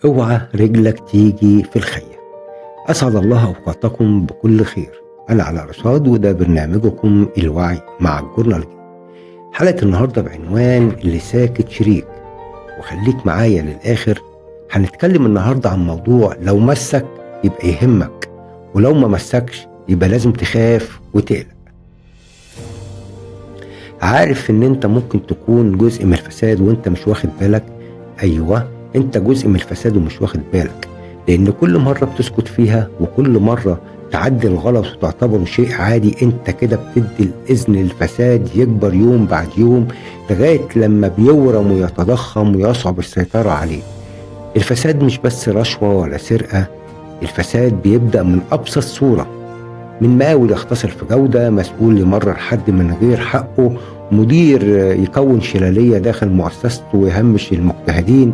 اوعى رجلك تيجي في الخية. أسعد الله أوقاتكم بكل خير. أنا على رشاد وده برنامجكم الوعي مع الجورنال. حلقة النهاردة بعنوان اللي ساكت شريك، وخليك معايا للآخر. هنتكلم النهاردة عن موضوع لو مسك يبقى يهمك، ولو ما مسكش يبقى لازم تخاف وتقلق. عارف ان انت ممكن تكون جزء من الفساد وانت مش واخد بالك؟ ايوه، انت جزء من الفساد ومش واخد بالك، لان كل مرة بتسكت فيها وكل مرة تعدي الغلط وتعتبره شيء عادي، انت كده بتدي الاذن للفساد يكبر يوم بعد يوم لغاية لما بيورم ويتضخم ويصعب السيطرة عليه. الفساد مش بس رشوة ولا سرقة، الفساد بيبدأ من ابسط صورة، من مقاول يختصر في جودة، مسؤول يمرر حد من غير حقه، مدير يكون شلالية داخل مؤسسته ويهمش المجتهدين.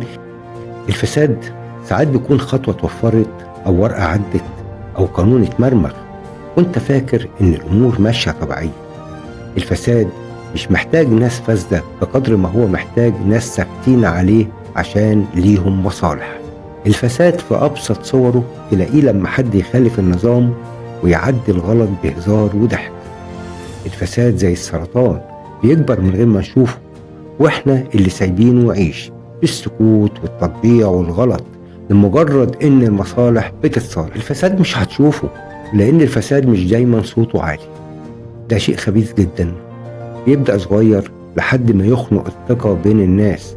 الفساد ساعات بيكون خطوة اتوفرت أو ورقة عدت أو قانون اتمرمغ وانت فاكر إن الأمور ماشية طبيعية. الفساد مش محتاج ناس فاسدة بقدر ما هو محتاج ناس ساكتين عليه عشان ليهم مصالح. الفساد في أبسط صوره تلاقيه لما حد يخالف النظام ويعدي الغلط بهزار وضحك. الفساد زي السرطان بيكبر من غير ما نشوفه، واحنا اللي سايبينه يعيش بالسكوت والتطبيع والغلط لمجرد ان المصالح بتتصالح. الفساد مش هتشوفه لان الفساد مش دايما صوته عالي، ده شيء خبيث جدا، بيبدأ صغير لحد ما يخنق الثقة بين الناس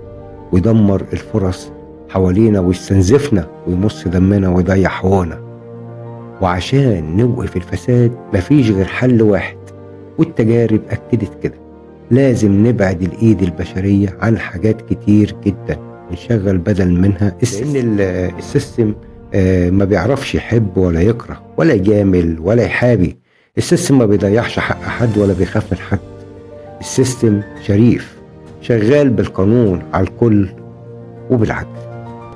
ويدمر الفرص حوالينا ويستنزفنا ويمص دمنا ويضيع حقوقنا. وعشان نوقف الفساد مفيش غير حل واحد، والتجارب أكدت كده، لازم نبعد الإيد البشرية عن حاجات كتير جدا ونشغل بدل منها لأن السيستم ما بيعرفش يحب ولا يكره ولا يجامل ولا يحابي. السيستم ما بيضيعش حق حد ولا بيخاف من حد. السيستم شريف شغال بالقانون على الكل وبالعدل.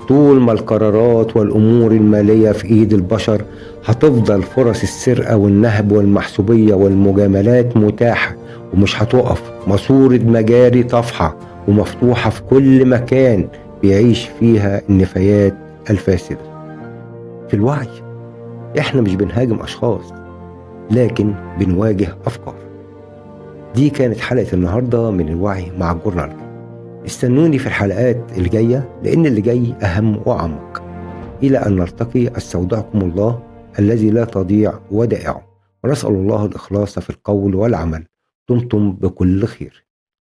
طول ما القرارات والأمور المالية في إيد البشر هتفضل فرص السرقة والنهب والمحسوبية والمجاملات متاحة ومش هتقف. ماسورة مجاري طافحة ومفتوحة في كل مكان بيعيش فيها النفايات الفاسدة. في الوعي احنا مش بنهاجم أشخاص لكن بنواجه أفكار. دي كانت حلقة النهاردة من الوعي مع الجورنال. استنوني في الحلقات الجاية لأن اللي جاي أهم وأعمق. إلى أن نلتقي أستودعكم الله الذي لا تضيع ودائعه، ونسأل الله الإخلاص في القول والعمل. دمتم بكل خير.